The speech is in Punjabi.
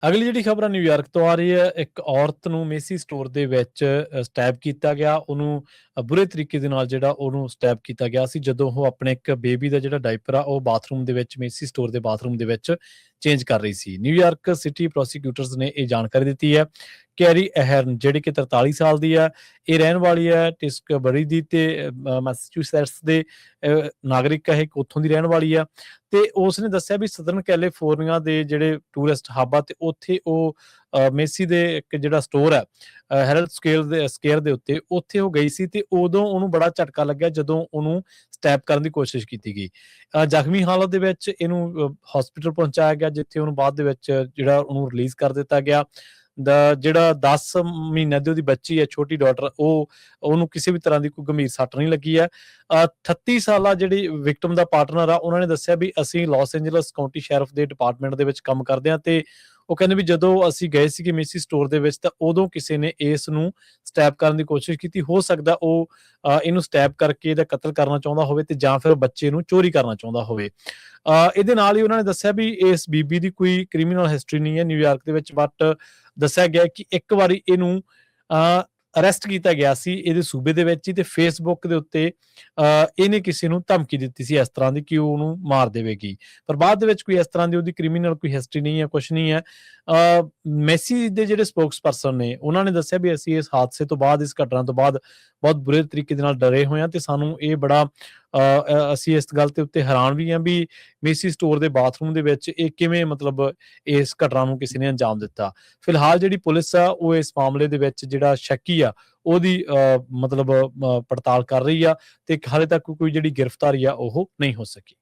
ਅਗਲੀ ਜਿਹੜੀ ਖਬਰ ਆ ਨਿਊਯਾਰਕ ਤੋਂ ਆ ਰਹੀ ਹੈ। ਇੱਕ ਔਰਤ ਨੂੰ ਮੇਸੀ ਸਟੋਰ ਦੇ ਵਿੱਚ ਸਟੈਬ ਕੀਤਾ ਗਿਆ। ਉਹਨੂੰ ਬੁਰੇ ਤਰੀਕੇ ਦੇ ਨਾਲ ਜਿਹੜਾ ਉਹਨੂੰ ਸਟੈਬ ਕੀਤਾ ਗਿਆ ਸੀ ਜਦੋਂ ਉਹ ਆਪਣੇ ਇੱਕ ਬੇਬੀ ਦਾ ਜਿਹੜਾ ਡਾਇਪਰ ਆ ਉਹ ਬਾਥਰੂਮ ਦੇ ਵਿੱਚ ਮੇਸੀ ਸਟੋਰ ਦੇ ਬਾਥਰੂਮ ਦੇ ਵਿੱਚ ਚੇਂਜ ਕਰ ਰਹੀ ਸੀ। ਨਿਊਯਾਰਕ ਸਿਟੀ ਪ੍ਰੋਸੀਕਿਊਟਰਸ ਨੇ ਇਹ ਜਾਣਕਾਰੀ ਦਿੱਤੀ ਹੈ। ਕੈਰੀ ਅਹਰਨ ਜਿਹੜੀ ਕਿ 43 ਸਾਲ ਦੀ ਹੈ, ਇਹ ਰਹਿਣ ਵਾਲੀ ਹੈ ਟਿਸਕਬਰੀ ਦੀ ਤੇ ਮੈਸੇਚਿਉਸੈਟਸ ਦੇ ਨਾਗਰਿਕ ਹੈ, ਇੱਕ ਉੱਥੋਂ ਦੀ ਰਹਿਣ ਵਾਲੀ ਆ। ਤੇ ਉਸਨੇ ਦੱਸਿਆ ਵੀ ਸਦਰਨ ਕੈਲੀਫੋਰਨੀਆ ਦੇ ਜਿਹੜੇ ਟੂਰਿਸਟ ਹੱਬ ਆ ਤੇ ਉੱਥੇ ਉਹ ਮੇਸੀ ਦੇ ਇੱਕ ਜਿਹੜਾ ਸਟੋਰ ਹੈ ਹੈਰਲਡ ਸਕੇਅਰ ਦੇ ਉੱਤੇ, ਉੱਥੇ ਉਹ ਗਈ ਸੀ ਤੇ ਉਦੋਂ ਉਹਨੂੰ ਬੜਾ ਝਟਕਾ ਲੱਗਿਆ ਜਦੋਂ ਉਹਨੂੰ ਸਟੈਪ ਕਰਨ ਦੀ ਕੋਸ਼ਿਸ਼ ਕੀਤੀ ਗਈ। ਜ਼ਖਮੀ ਹਾਲਤ ਦੇ ਵਿੱਚ ਇਹਨੂੰ ਹਸਪੀਟਲ ਪਹੁੰਚਾਇਆ ਗਿਆ, ਜਿੱਥੇ ਉਹਨੂੰ ਬਾਅਦ ਦੇ ਵਿੱਚ ਜਿਹੜਾ ਉਹਨੂੰ ਰਿਲੀਜ਼ ਕਰ ਦਿੱਤਾ ਗਿਆ। ਜਿਹੜਾ 10 ਮਹੀਨਿਆਂ ਦੀ ਉਹਦੀ ਬੱਚੀ ਹੈ, ਛੋਟੀ ਡਾਟਰ, ਉਹਨੂੰ ਕਿਸੇ ਵੀ ਤਰ੍ਹਾਂ ਦੀ ਕੋਈ ਗੰਭੀਰ ਸੱਟ ਨਹੀਂ ਲੱਗੀ ਹੈ। 38 ਸਾਲਾ ਜਿਹੜੀ ਵਿਕਟਮ ਦਾ ਪਾਰਟਨਰ ਆ, ਉਹਨਾਂ ਨੇ ਦੱਸਿਆ ਵੀ ਅਸੀਂ ਲਾਸ ਐਂਜਲਸ ਕਾਉਂਟੀ ਸ਼ੈਰਿਫ ਦੇ ਡਿਪਾਰਟਮੈਂਟ ਦੇ ਵਿੱਚ ਕੰਮ ਕਰਦੇ ਹਾਂ ਤੇ ਉਹ ਕਹਿੰਦੇ ਵੀ ਜਦੋਂ ਅਸੀਂ ਗਏ ਸੀਗੇ ਮੇਸੀ ਸਟੋਰ ਦੇ ਵਿੱਚ ਤਾਂ ਉਦੋਂ ਕਿਸੇ ਨੇ ਇਸ ਨੂੰ ਸਟੈਪ ਕਰਨ ਦੀ ਕੋਸ਼ਿਸ਼ ਕੀਤੀ। ਹੋ ਸਕਦਾ ਉਹ ਇਹਨੂੰ ਸਟੈਪ ਕਰਕੇ ਇਹਦਾ ਕਤਲ ਕਰਨਾ ਚਾਹੁੰਦਾ ਹੋਵੇ ਤੇ ਜਾਂ ਫਿਰ ਬੱਚੇ ਨੂੰ ਚੋਰੀ ਕਰਨਾ ਚਾਹੁੰਦਾ ਹੋਵੇ। ਇਹਦੇ ਨਾਲ ਹੀ ਉਹਨਾਂ ਨੇ ਦੱਸਿਆ ਵੀ ਇਸ ਬੀਬੀ ਦੀ ਕੋਈ ਕ੍ਰਿਮੀਨਲ ਹਿਸਟਰੀ ਨਹੀਂ ਹੈ ਨਿਊਯਾਰਕ ਦੇ ਵਿੱਚ, ਬਟ ਦੱਸਿਆ ਗਿਆ ਕਿ ਇੱਕ ਵਾਰੀ ਇਹਨੂੰ ਅਰੈਸਟ ਕੀਤਾ ਗਿਆ ਸੀ ਇਹਦੇ ਸੂਬੇ ਦੇ ਵਿੱਚ ਹੀ, ਤੇ ਫੇਸਬੁੱਕ ਦੇ ਉੱਤੇ ਇਹਨੇ ਕਿਸੇ ਨੂੰ ਧਮਕੀ ਦਿੱਤੀ ਸੀ ਇਸ ਤਰ੍ਹਾਂ ਦੀ ਕਿ ਉਹ ਉਹਨੂੰ ਮਾਰ ਦੇਵੇਗੀ, ਪਰ ਬਾਅਦ ਦੇ ਵਿੱਚ ਕੋਈ ਇਸ ਤਰ੍ਹਾਂ ਦੀ ਉਹਦੀ ਕ੍ਰਿਮੀਨਲ ਕੋਈ ਹਿਸਟਰੀ ਨਹੀਂ ਹੈ, ਕੁਛ ਨਹੀਂ ਹੈ। ਮੈਸੀ ਦੇ ਜਿਹੜੇ ਸਪੋਕਸ ਪਰਸਨ ਨੇ ਉਹਨਾਂ ਨੇ ਦੱਸਿਆ ਵੀ ਅਸੀਂ ਇਸ ਹਾਦਸੇ ਤੋਂ ਬਾਅਦ, ਇਸ ਘਟਨਾ ਤੋਂ ਬਾਅਦ ਬਹੁਤ ਬੁਰੇ ਤਰੀਕੇ ਦੇ ਨਾਲ ਡਰੇ ਹੋਏ ਹਾਂ ਤੇ ਸਾਨੂੰ ਇਹ ਬੜਾ ਅਸੀਂ ਇਸ ਗੱਲ ਦੇ ਉੱਤੇ ਹੈਰਾਨ ਵੀ ਹਾਂ ਵੀ ਮੇਸੀ ਸਟੋਰ ਦੇ ਬਾਥਰੂਮ ਦੇ ਵਿੱਚ ਇਹ ਕਿਵੇਂ ਮਤਲਬ ਇਸ ਘਟਨਾ ਨੂੰ ਕਿਸੇ ਨੇ ਅੰਜਾਮ ਦਿੱਤਾ। ਫਿਲਹਾਲ ਜਿਹੜੀ ਪੁਲਿਸ ਆ ਉਹ ਇਸ ਮਾਮਲੇ ਦੇ ਵਿੱਚ ਜਿਹੜਾ ਸ਼ੱਕੀ ਆ ਉਹਦੀ ਮਤਲਬ ਪੜਤਾਲ ਕਰ ਰਹੀ ਆ ਤੇ ਹਾਲੇ ਤੱਕ ਕੋਈ ਜਿਹੜੀ ਗ੍ਰਿਫਤਾਰੀ ਆ ਉਹ ਨਹੀਂ ਹੋ ਸਕੀ।